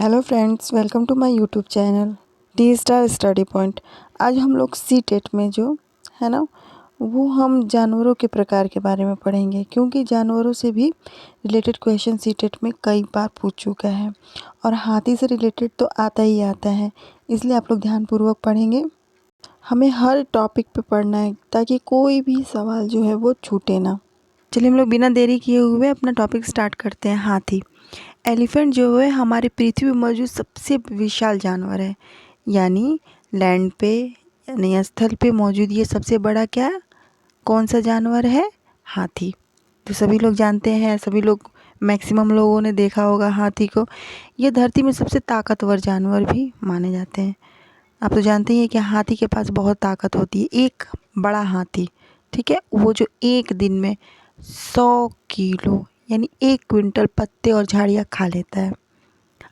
Hello friends, welcome to my YouTube channel T Star Study Point. आज हम लोग C TET में जो है ना वो हम जानवरों के प्रकार के बारे में पढ़ेंगे, क्योंकि जानवरों से भी रिलेटेड क्वेश्चन सी टेट में कई बार पूछ चुका है और हाथी से रिलेटेड तो आता ही आता है, इसलिए आप लोग ध्यानपूर्वक पढ़ेंगे। हमें हर टॉपिक पे पढ़ना है ताकि कोई भी सवाल जो है वो छूटे ना। चलिए हम लोग बिना देरी किए हुए अपना टॉपिक स्टार्ट करते हैं। हाथी। एलिफेंट जो है हमारी पृथ्वी पर मौजूद सबसे विशाल जानवर है, यानी लैंड पे यानी स्थल पे मौजूद ये सबसे बड़ा क्या कौन सा जानवर है? हाथी। तो सभी लोग जानते हैं, सभी लोग मैक्सिमम लोगों ने देखा होगा हाथी को। ये धरती में सबसे ताकतवर जानवर भी माने जाते हैं। आप तो जानते ही हैं कि हाथी के पास बहुत ताकत होती है। एक बड़ा हाथी, ठीक है, वो जो एक दिन में 100 किलो यानी 1 क्विंटल पत्ते और झाड़ियाँ खा लेता है।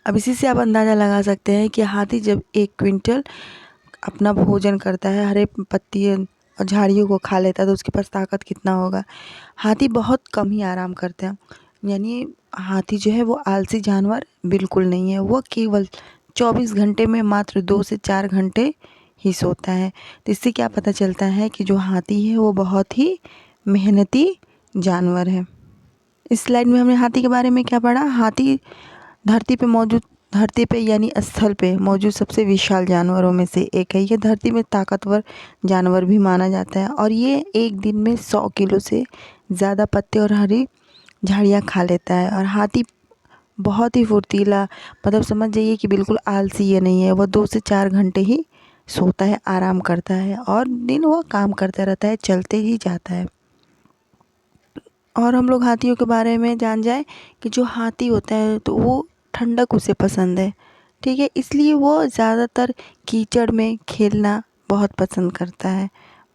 अब इसी से आप अंदाज़ा लगा सकते हैं कि हाथी जब 1 क्विंटल अपना भोजन करता है, हरे पत्ती और झाड़ियों को खा लेता है, तो उसके पास ताकत कितना होगा। हाथी बहुत कम ही आराम करते हैं, यानी हाथी जो है वो आलसी जानवर बिल्कुल नहीं है। वो केवल 24 घंटे में मात्र 2 से 4 घंटे ही सोता है। तो इससे क्या पता चलता है कि जो हाथी है वो बहुत ही मेहनती जानवर है। इस स्लाइड में हमने हाथी के बारे में क्या पढ़ा? हाथी धरती पे यानी स्थल पे मौजूद सबसे विशाल जानवरों में से एक है। ये धरती में ताकतवर जानवर भी माना जाता है और ये एक दिन में 100 किलो से ज़्यादा पत्ते और हरी झाड़ियाँ खा लेता है। और हाथी बहुत ही फुर्तीला, मतलब समझ जाइए कि बिल्कुल आलसी ये नहीं है। वह 2 से 4 घंटे ही सोता है, आराम करता है और दिन वो काम करता रहता है, चलते ही जाता है। और हम लोग हाथियों के बारे में जान जाए कि जो हाथी होता है तो वो ठंडक उसे पसंद है, ठीक है, इसलिए वो ज़्यादातर कीचड़ में खेलना बहुत पसंद करता है,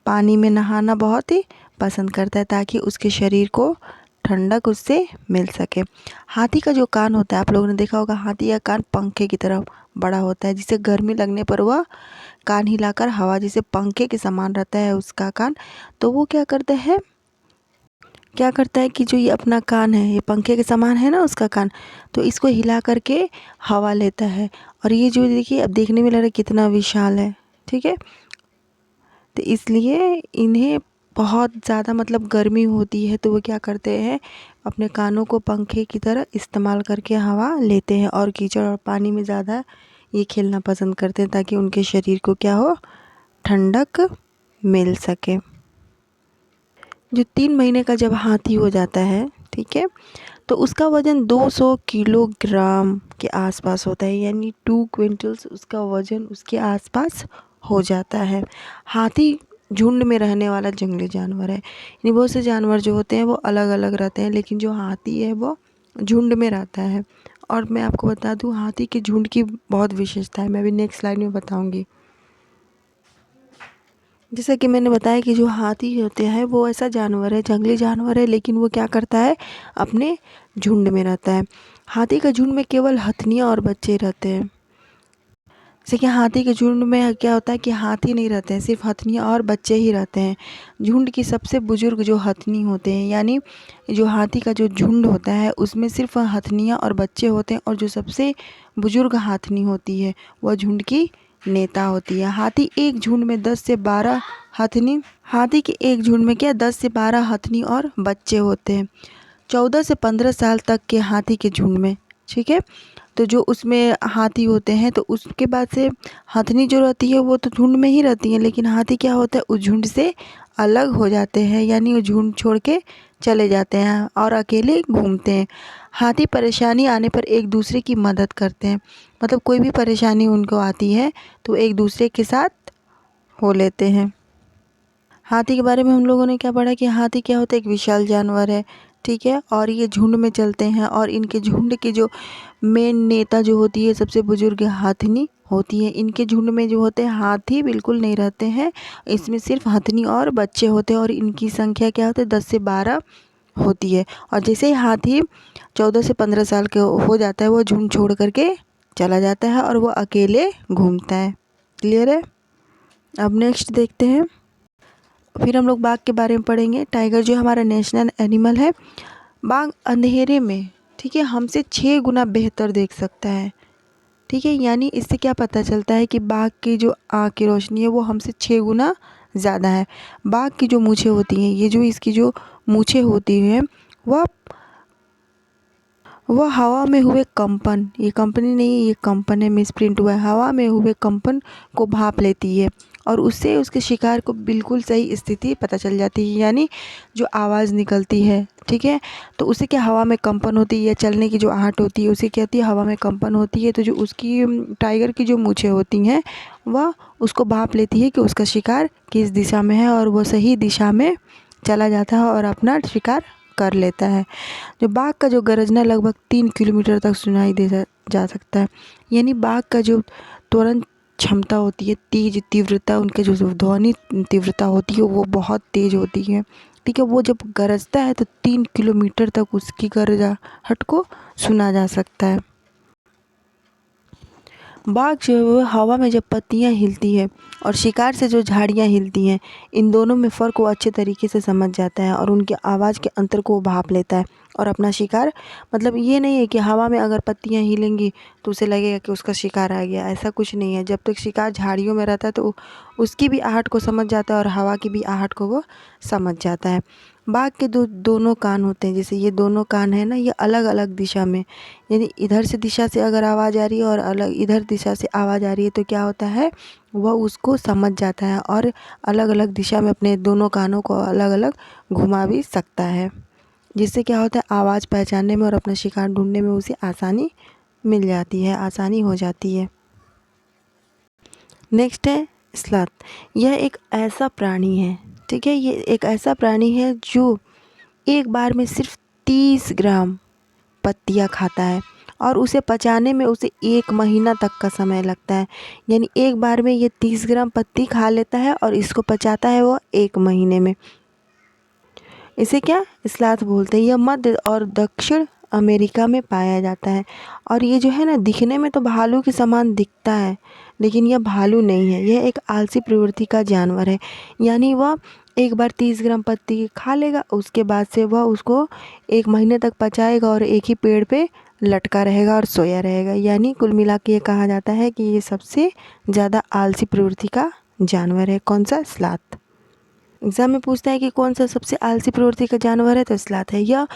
पानी में नहाना बहुत ही पसंद करता है ताकि उसके शरीर को ठंडक उससे मिल सके। हाथी का जो कान होता है, आप लोगों ने देखा होगा, हाथी का कान पंखे की तरह बड़ा होता है, जिसे गर्मी लगने पर वह कान हिलाकर हवा, जिसे पंखे के समान रहता है उसका कान, तो वो क्या करता है कि जो ये अपना कान है, ये पंखे के समान है ना उसका कान, तो इसको हिला करके हवा लेता है। और ये जो देखिए अब देखने में लग रहा है कितना विशाल है, ठीक है, तो इसलिए इन्हें बहुत ज़्यादा मतलब गर्मी होती है तो वो क्या करते हैं, अपने कानों को पंखे की तरह इस्तेमाल करके हवा लेते हैं और कीचड़ और पानी में ज़्यादा ये खेलना पसंद करते हैं ताकि उनके शरीर को क्या हो, ठंडक मिल सके। जो 3 महीने का जब हाथी हो जाता है, ठीक है, तो उसका वज़न 200 किलोग्राम के आसपास होता है, यानी 2 क्विंटल्स उसका वज़न उसके आसपास हो जाता है। हाथी झुंड में रहने वाला जंगली जानवर है, यानी बहुत से जानवर जो होते हैं वो अलग अलग रहते हैं, लेकिन जो हाथी है वो झुंड में रहता है। और मैं आपको बता दूं, हाथी के झुंड की बहुत विशेषता है, मैं अभी नेक्स्ट स्लाइड में बताऊँगी। जैसा कि मैंने बताया कि जो हाथी होते हैं वो ऐसा जानवर है, जंगली जानवर है, लेकिन वो क्या करता है, अपने झुंड में रहता है। हाथी का झुंड में केवल हथनियाँ और बच्चे रहते हैं। जैसे कि हाथी के झुंड में क्या होता है कि हाथी नहीं रहते हैं, सिर्फ हथनियाँ और बच्चे ही रहते हैं। झुंड की सबसे बुजुर्ग जो हथनी होते हैं, यानी जो हाथी का जो झुंड होता है उसमें सिर्फ हथनियाँ और बच्चे होते हैं, और जो सबसे बुजुर्ग हाथनी होती है वह झुंड की नेता होती है। हाथी के एक झुंड में 10 से 12 हथनी और बच्चे होते हैं। 14 से 15 साल तक के हाथी के झुंड में, ठीक है, तो जो उसमें हाथी होते हैं तो उसके बाद से हथनी जो रहती है वो तो झुंड में ही रहती है, लेकिन हाथी क्या होता है, उस झुंड से अलग हो जाते हैं, यानी वो झुंड छोड़ के चले जाते हैं और अकेले घूमते हैं। हाथी परेशानी आने पर एक दूसरे की मदद करते हैं, मतलब कोई भी परेशानी उनको आती है तो एक दूसरे के साथ हो लेते हैं। हाथी के बारे में हम लोगों ने क्या पढ़ा कि हाथी क्या होता है, एक विशाल जानवर है, ठीक है, और ये झुंड में चलते हैं और इनके झुंड के जो मेन नेता जो होती है, सबसे बुजुर्ग हाथनी होती है। इनके झुंड में जो होते हैं हाथी बिल्कुल नहीं रहते हैं, इसमें सिर्फ हथनी और बच्चे होते हैं और इनकी संख्या क्या होती है, 10 से 12 होती है। और जैसे ही हाथी 14 से 15 साल के हो जाता है वो झुंड छोड़ करके चला जाता है और वो अकेले घूमता है। क्लियर है? अब नेक्स्ट देखते हैं। फिर हम लोग बाघ के बारे में पढ़ेंगे। टाइगर जो हमारा नेशनल एनिमल है। बाघ अंधेरे में, ठीक है, हमसे 6 गुना बेहतर देख सकता है। ठीक है। यानी इससे क्या पता चलता है कि बाघ की जो आँख की रोशनी है वो हमसे 6 गुना ज़्यादा है। बाघ की जो मूँछें होती हैं, ये जो इसकी जो मूँछें होती हैं वह हवा में हुए कंपन, ये कंपनी नहीं, ये कंपन है, मिसप्रिंट हुआ है, हवा में हुए कंपन को भाप लेती है और उससे उसके शिकार को बिल्कुल सही स्थिति पता चल जाती है। यानी जो आवाज़ निकलती है, ठीक है, तो उसे क्या हवा में कंपन होती है या चलने की जो आहट होती है उसे क्या होती है, हवा में कंपन होती है। तो जो उसकी टाइगर की जो मूँछें होती हैं वह उसको भाप लेती है कि उसका शिकार किस दिशा में है और वो सही दिशा में चला जाता है और अपना शिकार कर लेता है। जो बाघ का जो गरजना लगभग 3 किलोमीटर तक सुनाई दे जा सकता है। यानी बाघ का जो त्वरण क्षमता होती है, तेज तीव्रता, उनके जो ध्वनि तीव्रता होती है वो बहुत तेज होती है। ठीक है, वो जब गरजता है तो 3 किलोमीटर तक उसकी गरजाहट को सुना जा सकता है। बाघ जो है वो हवा में जब पत्तियां हिलती है और शिकार से जो झाड़ियां हिलती हैं, इन दोनों में फ़र्क वो अच्छे तरीके से समझ जाता है और उनके आवाज़ के अंतर को वो भाप लेता है और अपना शिकार, मतलब ये नहीं है कि हवा में अगर पत्तियां हिलेंगी तो उसे लगेगा कि उसका शिकार आ गया, ऐसा कुछ नहीं है। जब तक शिकार झाड़ियों में रहता है तो उसकी भी आहट को समझ जाता है और हवा की भी आहट को वो समझ जाता है। बाघ के दोनों कान होते हैं, जैसे ये दोनों कान है ना, ये अलग अलग दिशा में, यानी इधर से दिशा से अगर आवाज़ आ रही है और अलग इधर दिशा से आवाज़ आ रही है तो क्या होता है, वह उसको समझ जाता है और अलग अलग दिशा में अपने दोनों कानों को अलग अलग घुमा भी सकता है, जिससे क्या होता है, आवाज़ पहचानने में और अपना शिकार ढूंढने में उसे आसानी मिल जाती है, आसानी हो जाती है। नेक्स्ट है स्लॉथ। यह एक ऐसा प्राणी है, ठीक है, ये एक ऐसा प्राणी है जो एक बार में सिर्फ 30 ग्राम पत्तियाँ खाता है और उसे पचाने में उसे 1 महीना तक का समय लगता है। यानी एक बार में ये 30 ग्राम पत्ती खा लेता है और इसको पचाता है वो 1 महीने में। इसे क्या स्लॉथ बोलते हैं। यह मध्य और दक्षिण अमेरिका में पाया जाता है और ये जो है ना, दिखने में तो भालू के समान दिखता है लेकिन यह भालू नहीं है, यह एक आलसी प्रवृत्ति का जानवर है। यानी वह एक बार 30 ग्राम पत्ती खा लेगा, उसके बाद से वह उसको 1 महीने तक पचाएगा और एक ही पेड़ पे लटका रहेगा और सोया रहेगा। यानी कुल मिला के ये कहा जाता है कि ये सबसे ज़्यादा आलसी प्रवृत्ति का जानवर है। कौन सा? स्लॉथ। एग्ज़ाम में पूछता है कि कौन सा सबसे आलसी प्रवृत्ति का जानवर है, तो स्लॉथ है। यह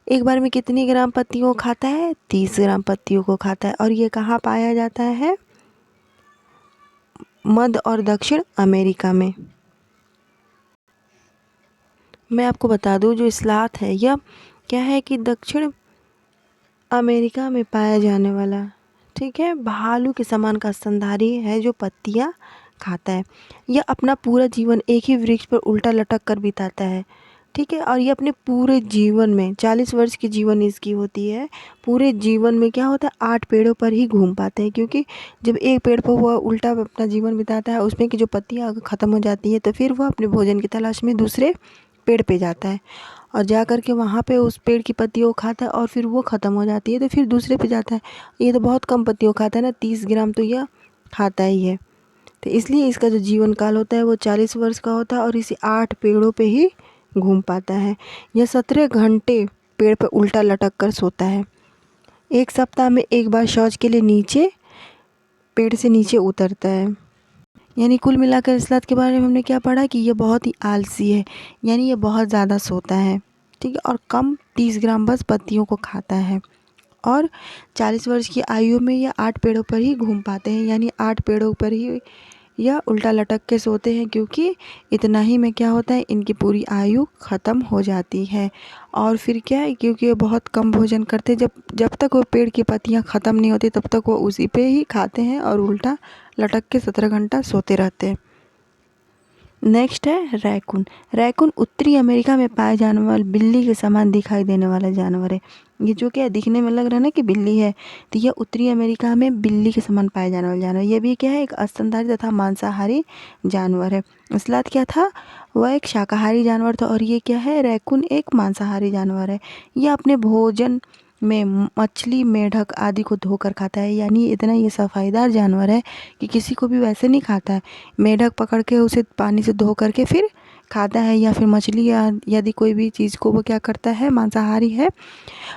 एक बार में कितनी ग्राम पत्तियों को खाता है? 30 ग्राम पत्तियों को खाता है और ये कहाँ पाया जाता है? मध्य और दक्षिण अमेरिका में। मैं आपको बता दूं, जो स्लॉथ है यह क्या है कि दक्षिण अमेरिका में पाया जाने वाला, ठीक है, भालू के समान का स्तनधारी है जो पत्तियाँ खाता है। यह अपना पूरा जीवन एक ही वृक्ष पर उल्टा लटक कर बिताता है, ठीक है, और ये अपने पूरे जीवन में 40 वर्ष की जीवन इसकी होती है। पूरे जीवन में क्या होता है, 8 पेड़ों पर ही घूम पाते हैं, क्योंकि जब एक पेड़ पर वह उल्टा अपना जीवन बिताता है, उसमें की जो पत्तियाँ अगर ख़त्म हो जाती है तो फिर वह अपने भोजन की तलाश में दूसरे पेड़ पे जाता है और जा कर के वहाँ पे उस पेड़ की पत्तियों को खाता है और फिर वो ख़त्म हो जाती है तो फिर दूसरे पे जाता है। ये तो बहुत कम पत्तियों खाता है ना, 30 ग्राम तो यह खाता ही है। तो इसलिए इसका जो जीवन काल होता है वो 40 वर्ष का होता है और इसी 8 पेड़ों पे ही घूम पाता है। यह 17 घंटे पेड़ पर उल्टा लटक कर सोता है। एक सप्ताह में एक बार शौच के लिए नीचे पेड़ से नीचे उतरता है। यानी कुल मिलाकर स्लॉथ के बारे में हमने क्या पढ़ा कि ये बहुत ही आलसी है, यानी ये बहुत ज़्यादा सोता है, ठीक है, और कम 30 ग्राम बस पत्तियों को खाता है और 40 वर्ष की आयु में ये 8 पेड़ों पर ही घूम पाते हैं। यानी 8 पेड़ों पर ही यह उल्टा लटक के सोते हैं, क्योंकि इतना ही में क्या होता है, इनकी पूरी आयु ख़त्म हो जाती है। और फिर क्या है, क्योंकि ये बहुत कम भोजन करते, जब तक वो पेड़ की पत्तियाँ ख़त्म नहीं होती तब तक वो उसी पे ही खाते हैं और उल्टा लटक के 17 घंटा सोते रहते हैं। नेक्स्ट है रैकून। रैकून उत्तरी अमेरिका में पाए जाने वाले बिल्ली के समान दिखाई देने वाला जानवर है। ये जो क्या है, दिखने में लग रहा है ना कि बिल्ली है, तो यह उत्तरी अमेरिका में बिल्ली के समान पाए जाने वाला जानवर। यह भी क्या है, एक स्तनधारी तथा मांसाहारी जानवर है। स्लॉथ क्या था, वह एक शाकाहारी जानवर था और ये क्या है, रैकून एक मांसाहारी जानवर है। यह अपने भोजन में मछली, मेढक आदि को धोकर खाता है। यानी इतना ये सफाईदार जानवर है कि किसी को भी वैसे नहीं खाता है। मेढक पकड़ के उसे पानी से धो करके फिर खाता है, या फिर मछली या यदि कोई भी चीज़ को वो क्या करता है, मांसाहारी है,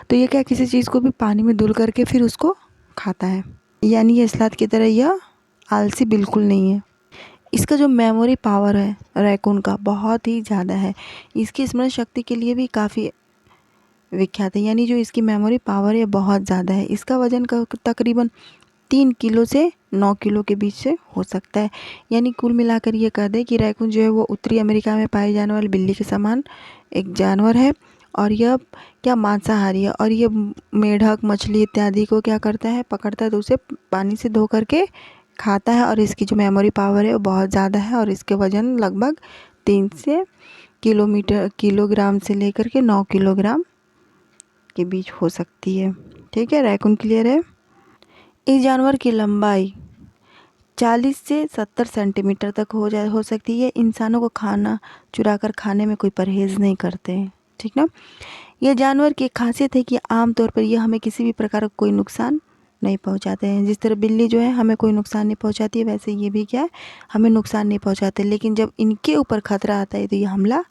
तो ये क्या किसी चीज़ को भी पानी में धुल करके फिर उसको खाता है। यानी ये सलाद की तरह यह आलसी बिल्कुल नहीं है। इसका जो मेमोरी पावर है रैकून का बहुत ही ज़्यादा है। इसकी स्मरण शक्ति के लिए भी काफ़ी विख्यात है, यानी जो इसकी मेमोरी पावर है बहुत ज़्यादा है। इसका वज़न का तकरीबन 3 किलो से 9 किलो के बीच से हो सकता है। यानी कुल मिलाकर ये कह दें कि रैकून जो है वो उत्तरी अमेरिका में पाई जाने वाली बिल्ली के समान एक जानवर है। और यह क्या मांसाहारी है, और ये मेढक, मछली इत्यादि को क्या करता है, पकड़ता है तो उसे पानी से धो करके खाता है। और इसकी जो मेमोरी पावर है वो बहुत ज़्यादा है, और इसके वज़न लगभग 3 से किलोग्राम से लेकर के 9 किलोग्राम के बीच हो सकती है। ठीक है, रैकून क्लियर है। इस जानवर की लंबाई 40 से 70 सेंटीमीटर तक हो सकती है। इंसानों को खाना चुरा कर खाने में कोई परहेज़ नहीं करते हैं, ठीक ना। यह जानवर की खासियत है कि आमतौर पर यह हमें किसी भी प्रकार का कोई नुकसान नहीं पहुंचाते हैं। जिस तरह बिल्ली जो है हमें कोई नुकसान नहीं पहुंचाती है, वैसे ये भी क्या है, हमें नुकसान नहीं पहुंचाते। लेकिन जब इनके ऊपर खतरा आता है तो ये हमला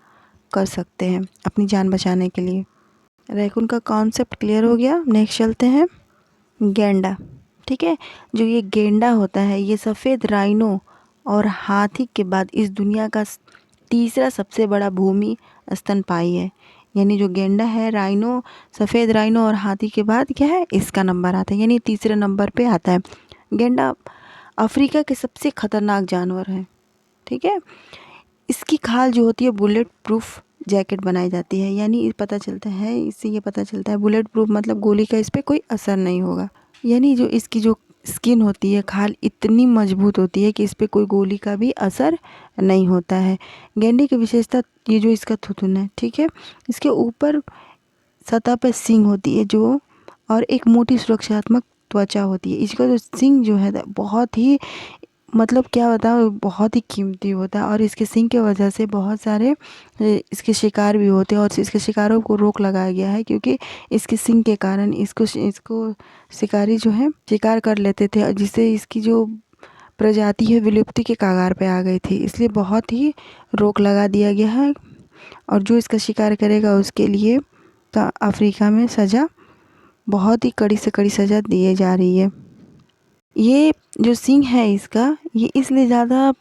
कर सकते हैं अपनी जान बचाने के लिए। रैकून का कॉन्सेप्ट क्लियर हो गया। नेक्स्ट चलते हैं गैंडा। ठीक है, जो ये गेंडा होता है ये सफ़ेद राइनो और हाथी के बाद इस दुनिया का तीसरा सबसे बड़ा भूमि स्तनपायी है। यानी जो गेंडा है, राइनो, सफ़ेद राइनो और हाथी के बाद क्या है, इसका नंबर आता है, यानी तीसरे नंबर पे आता है। गेंडा अफ्रीका के सबसे ख़तरनाक जानवर है। ठीक है, इसकी खाल जो होती है बुलेट प्रूफ जैकेट बनाई जाती है। यानी पता चलता है, इससे ये पता चलता है बुलेट प्रूफ मतलब गोली का इस पर कोई असर नहीं होगा। यानी जो इसकी जो स्किन होती है, खाल इतनी मजबूत होती है कि इस पर कोई गोली का भी असर नहीं होता है। गेंडे की विशेषता ये जो इसका थुथुन है, ठीक है, इसके ऊपर सतह पर सींग होती है जो, और एक मोटी सुरक्षात्मक त्वचा होती है। इसका जो सींग जो है बहुत ही, मतलब क्या बताओ, बहुत ही कीमती होता है। और इसके सींग की वजह से बहुत सारे इसके शिकार भी होते हैं, और इसके शिकारों को रोक लगाया गया है, क्योंकि इसके सींग के कारण इसको शिकारी जो है शिकार कर लेते थे, जिससे इसकी जो प्रजाति है विलुप्ति के कगार पे आ गई थी। इसलिए बहुत ही रोक लगा दिया गया है, और जो इसका शिकार करेगा उसके लिए अफ्रीका में सज़ा, बहुत ही कड़ी से कड़ी सज़ा दी जा रही है। ये जो सींग है इसका, ये इसलिए ज़्यादा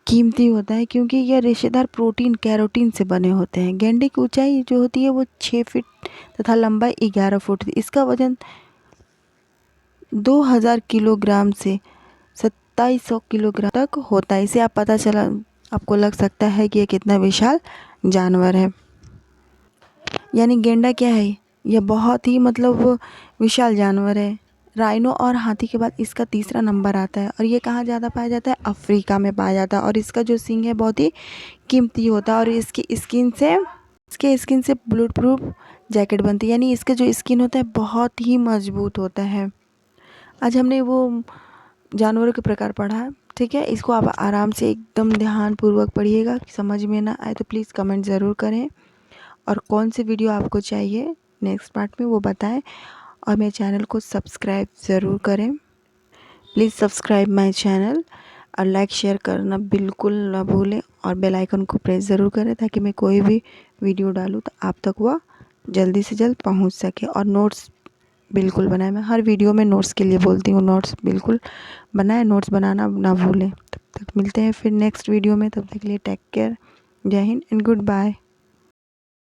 कीमती होता है क्योंकि यह रेशेदार प्रोटीन कैरोटीन से बने होते हैं। गेंडे की ऊंचाई जो होती है वो 6 फीट तथा लंबाई 11 फुट। इसका वजन 2000 किलोग्राम से 2700 किलोग्राम तक होता है। इसे आप पता चला, आपको लग सकता है कि यह कितना विशाल जानवर है। यानी गेंडा क्या है, यह बहुत ही मतलब विशाल जानवर है। राइनो और हाथी के बाद इसका तीसरा नंबर आता है, और ये कहाँ ज़्यादा पाया जाता है, अफ्रीका में पाया जाता है। और इसका जो सींग है बहुत ही कीमती होता है, और इसके स्किन से बुलेट प्रूफ जैकेट बनती है। यानी इसका जो स्किन होता है बहुत ही मजबूत होता है। आज हमने वो जानवरों के प्रकार पढ़ा है। ठीक है, इसको आप आराम से एकदम ध्यानपूर्वक पढ़िएगा। समझ में ना आए तो प्लीज़ कमेंट ज़रूर करें, और कौन सी वीडियो आपको चाहिए नेक्स्ट पार्ट में वो बताएं, और मेरे चैनल को सब्सक्राइब ज़रूर करें। प्लीज़ सब्सक्राइब माय चैनल, और लाइक शेयर करना बिल्कुल ना भूलें, और बेल आइकन को प्रेस ज़रूर करें ताकि मैं कोई भी वीडियो डालूँ तो आप तक वह जल्दी से जल्द पहुंच सके। और नोट्स बिल्कुल बनाएं, मैं हर वीडियो में नोट्स के लिए बोलती हूँ, नोट्स बिल्कुल बनाएं, नोट्स बनाना ना भूलें। तब तक मिलते हैं फिर नेक्स्ट वीडियो में, तब तक के लिए टेक केयर, जय हिंद एंड गुड बाय।